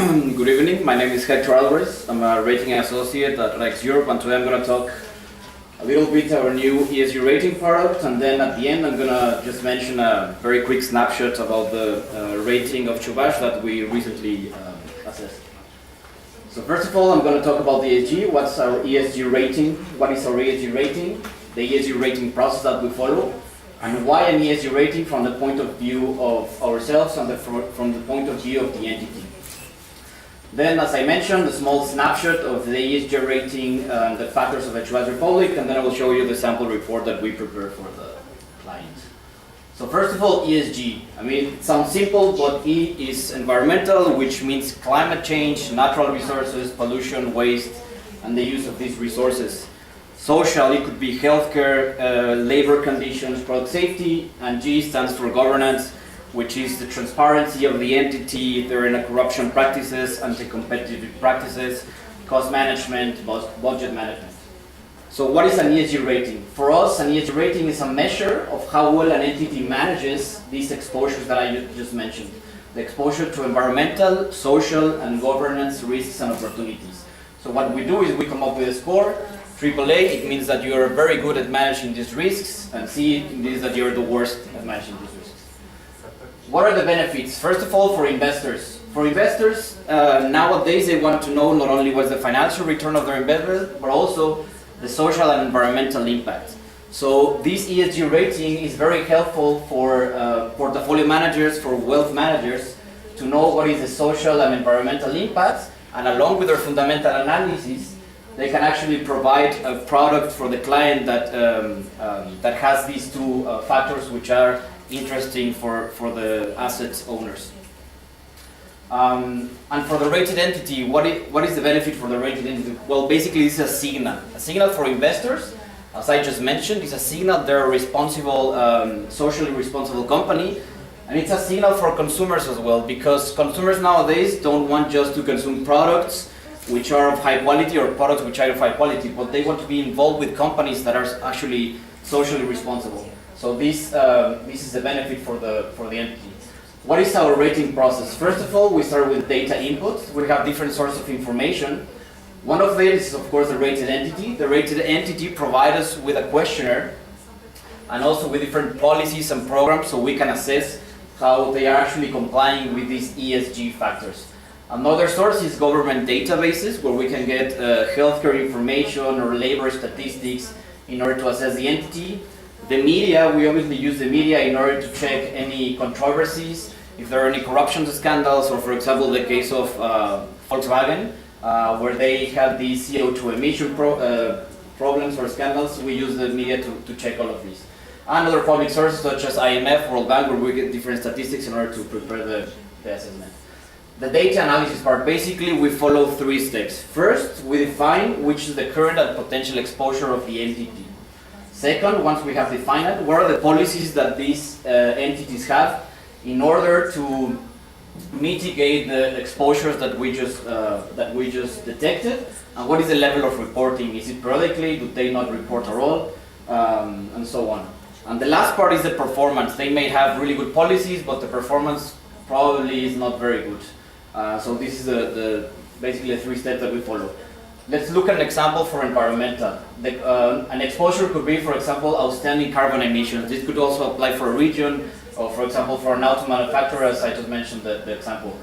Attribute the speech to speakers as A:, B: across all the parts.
A: Good evening, my name is Hector Alvarez. I'm a rating associate at RAEX-Europe, and today I'm going to talk a little bit our new ESG rating product, and then at the end I'm going to just mention a very quick snapshot about the rating of Chubash that we recently assessed. So first of all, I'm going to talk about the ESG. What's our ESG rating? What is our ESG rating? The ESG rating process that we follow, and why an ESG rating from the point of view of ourselves and from the point of view of the entity. Then, as I mentioned, a small snapshot of the ESG rating, the factors of the Czech Republic, and then I will show you the sample report that we prepared for the client. So first of all, ESG. I mean, it sounds simple, but E is environmental, which means climate change, natural resources, pollution, waste, and the use of these resources. Social, it could be healthcare, labor conditions, product safety, and G stands for governance, which is the transparency of the entity, their anti-corruption practices, anti-competitive practices, cost management, budget management. So what is an ESG rating? For us, an ESG rating is a measure of how well an entity manages these exposures that I just mentioned. The exposure to environmental, social, and governance risks and opportunities. So what we do is we come up with a score. AAA, it means that you are very good at managing these risks, and C, it means that you're the worst at managing these risks. What are the benefits? First of all, for investors. For investors, nowadays they want to know not only what's the financial return of their investment, but also the social and environmental impact. So this ESG rating is very helpful for portfolio managers, for wealth managers, to know what is the social and environmental impact, and along with their fundamental analysis, they can actually provide a product for the client that that has these two factors which are interesting for the asset owners. And for the rated entity, what is the benefit for the rated entity? Well, basically this is a signal for investors. As I just mentioned, it's a signal they're a responsible, socially responsible company, and it's a signal for consumers as well, because consumers nowadays don't want just to consume products which are of high quality or products which are of high quality, but they want to be involved with companies that are actually socially responsible. So this is the benefit for the entity. What is our rating process? First of all, we start with data input. We have different sources of information. One of them is, of course, the rated entity. The rated entity provides us with a questionnaire and also with different policies and programs, so we can assess how they are actually complying with these ESG factors. Another source is government databases, where we can get healthcare information or labor statistics in order to assess the entity. The media, we obviously use the media in order to check any controversies, if there are any corruption scandals, or for example the case of Volkswagen, where they had these CO2 emission problems or scandals. We use the media to check all of these. And other public sources such as IMF, World Bank, where we get different statistics in order to prepare the assessment. The data analysis part, basically we follow three steps. First, we define which is the current and potential exposure of the entity. Second, once we have defined it, what are the policies that these entities have in order to mitigate the exposures that we just detected, and what is the level of reporting? Is it periodically? Do they not report at all? And so on. And the last part is the performance. They may have really good policies, but the performance probably is not very good. So this is basically the three steps that we follow. Let's look at an example for environmental. An exposure could be, for example, outstanding carbon emissions. This could also apply for a region, or for example, for an auto manufacturer, as I just mentioned the example.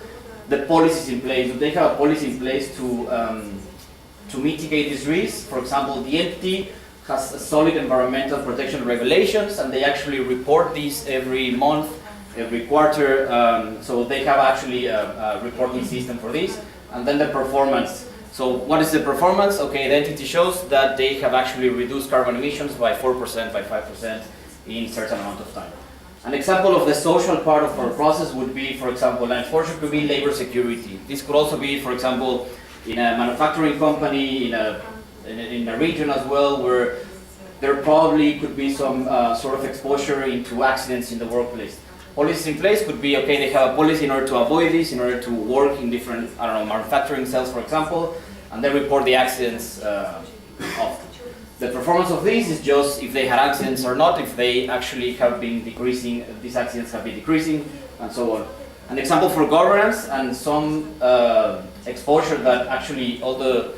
A: The policies in place, do they have a policy in place to mitigate these risks? For example, the entity has a solid environmental protection regulations, and they actually report these every month, every quarter, so they have actually a reporting system for this. And then the performance. So what is the performance? Okay, the entity shows that they have actually reduced carbon emissions by 4%, by 5% in a certain amount of time. An example of the social part of our process would be, for example, an exposure could be labor security. This could also be, for example, in a manufacturing company, in a region as well, where there probably could be some sort of exposure into accidents in the workplace. Policies in place could be, okay, they have a policy in order to avoid this, in order to work in different, I don't know, manufacturing cells, for example, and they report the accidents often. The performance of this is just if they had accidents or not, if they actually have been decreasing, these accidents have been decreasing, and so on. An example for governance and some exposure that actually all the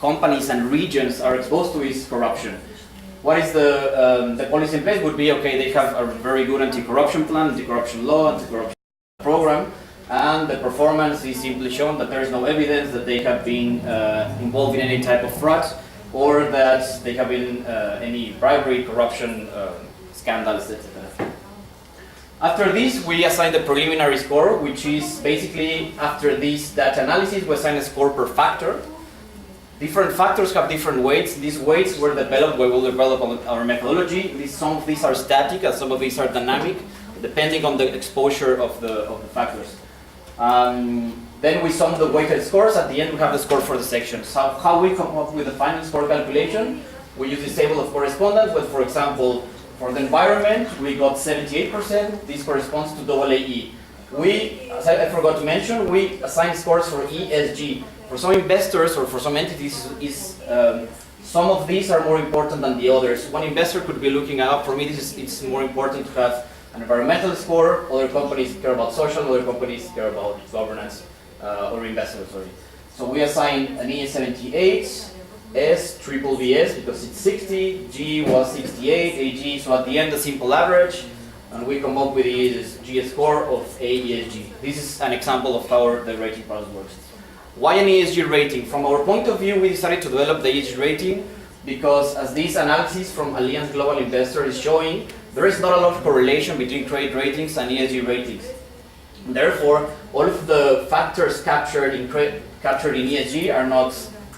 A: companies and regions are exposed to is corruption. What is the policy in place would be, okay, they have a very good anti-corruption plan, anti-corruption law, anti-corruption program, and the performance is simply shown that there is no evidence that they have been involved in any type of fraud or that they have been any bribery, corruption, scandals, etc. After this, we assign the preliminary score, which is basically, after this data analysis, we assign a score per factor. Different factors have different weights. These weights were developed, we will develop our methodology. Some of these are static and some of these are dynamic, depending on the exposure of the factors. Then we sum the weighted scores. At the end, we have the score for the section. So how we come up with the final score calculation? We use this table of correspondence, but for example, for the environment, we got 78%. This corresponds to AAE. We, as I forgot to mention, we assign scores for ESG. For some investors or for some entities, some of these are more important than the others. One investor could be looking at, for me, it's more important to have an environmental score. Other companies care about social, other companies care about governance or investors, sorry. So we assign an E78, S, triple VS because it's 60, G was 68, AG, so at the end a simple average, and we come up with the ESG score of AESG. This is an example of how the rating process works. Why an ESG rating? From our point of view, we decided to develop the ESG rating because, as this analysis from Allianz Global Investor is showing, there is not a lot of correlation between credit ratings and ESG ratings. Therefore, all of the factors captured in ESG are not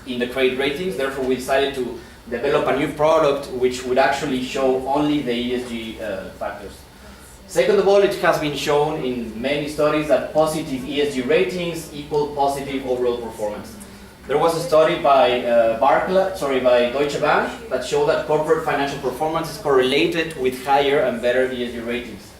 A: in the credit ratings. Therefore, we decided to develop a new product which would actually show only the ESG factors. Second of all, it has been shown in many studies that positive ESG ratings equal positive overall performance. There was a study by Deutsche Bank that showed that corporate financial performance is correlated with higher and better ESG ratings.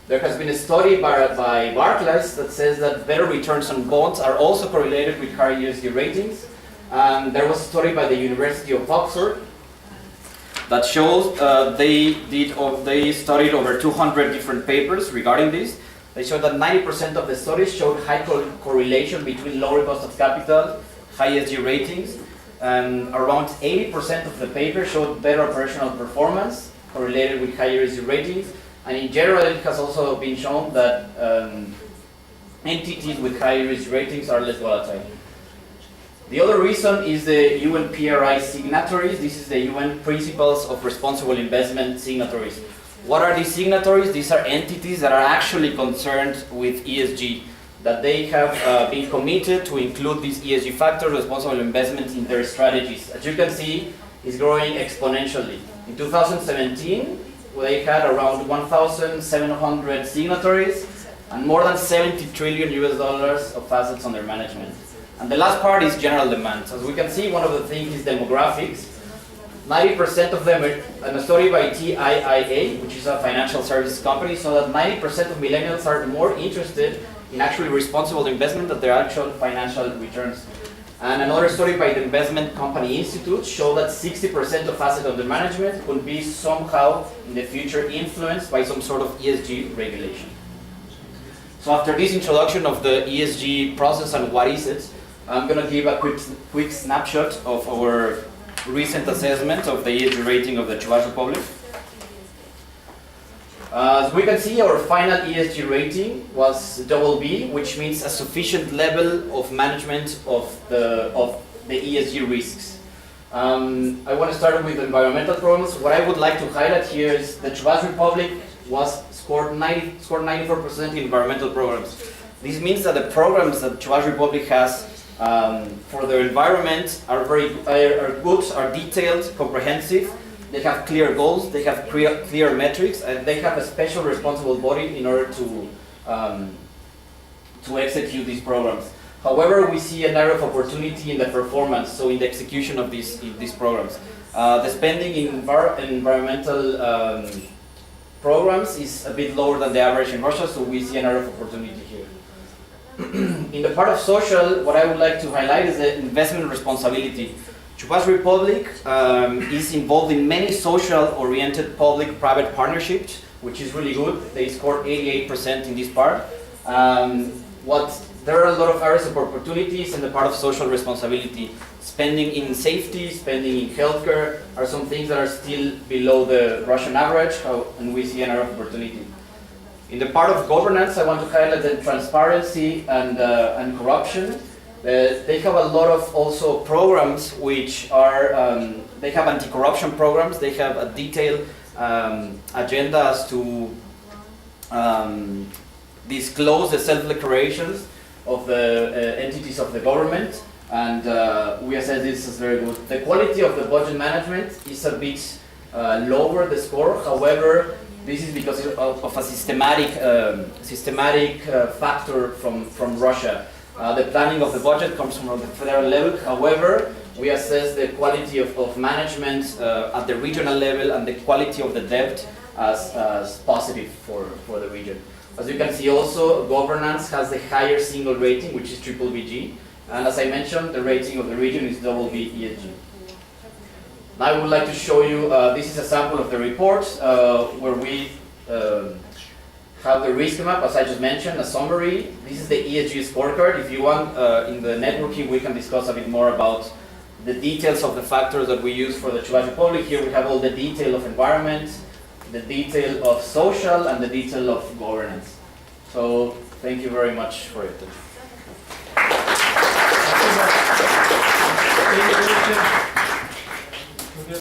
A: There has been a study by Barclays that says that better returns on bonds are also correlated with higher ESG ratings. And there was a study by the University of Oxford that shows they studied over 200 different papers regarding this. They showed that 90% of the studies showed high correlation between lower cost of capital, high ESG ratings, and around 80% of the papers showed better operational performance correlated with higher ESG ratings. And in general, it has also been shown that entities with higher ESG ratings are less volatile. The other reason is the UN PRI signatories. This is the UN Principles of Responsible Investment signatories. What are these signatories? These are entities that are actually concerned with ESG, that they have been committed to include these ESG factors, responsible investments, in their strategies. As you can see, it's growing exponentially. In 2017, they had around 1,700 signatories and more than $70 trillion of assets under management. And the last part is general demand. As we can see, one of the things is demographics. 90% of them, and a study by TIIA, which is a financial services company, so that 90% of millennials are more interested in actually responsible investment than their actual financial returns. And another study by the Investment Company Institute showed that 60% of assets under management will be somehow in the future influenced by some sort of ESG regulation. So after this introduction of the ESG process and what is it, I'm going to give a quick snapshot of our recent assessment of the ESG rating of the Czech Republic. As we can see, our final ESG rating was BB, which means a sufficient level of management of the ESG risks. I want to start with environmental programs. What I would like to highlight here is the Czech Republic scored 94% in environmental programs. This means that the programs that the Czech Republic has for their environment are good, are detailed, comprehensive. They have clear goals, they have clear metrics, and they have a special responsible body in order to execute these programs. However, we see an area of opportunity in the performance, so in the execution of these programs. The spending in environmental programs is a bit lower than the average in Russia, so we see an area of opportunity here. In the part of social, what I would like to highlight is the investment responsibility. Czech Republic is involved in many social-oriented public-private partnerships, which is really good. They scored 88% in this part. There are a lot of areas of opportunities in the part of social responsibility. Spending in safety, spending in healthcare are some things that are still below the Russian average, and we see an area of opportunity. In the part of governance, I want to highlight the transparency and corruption. They have a lot of also programs which are, they have anti-corruption programs, they have a detailed agenda as to disclose the self-declarations of the entities of the government, and we assess this as very good. The quality of the budget management is a bit lower, the score. However, this is because of a systematic factor from Russia. The planning of the budget comes from the federal level. However, we assess the quality of management at the regional level and the quality of the debt as positive for the region. As you can see also, governance has the higher single rating, which is BBG. And as I mentioned, the rating of the region is BB ESG. Now I would like to show you, this is a sample of the report where we have the risk map, as I just mentioned, a summary. This is the ESG scorecard. If you want, in the networking, we can discuss a bit more about the details of the factors that we use for the Czech Republic. Here we have all the detail of environment, the detail of social, and the detail of governance. So, thank you very much for your attention.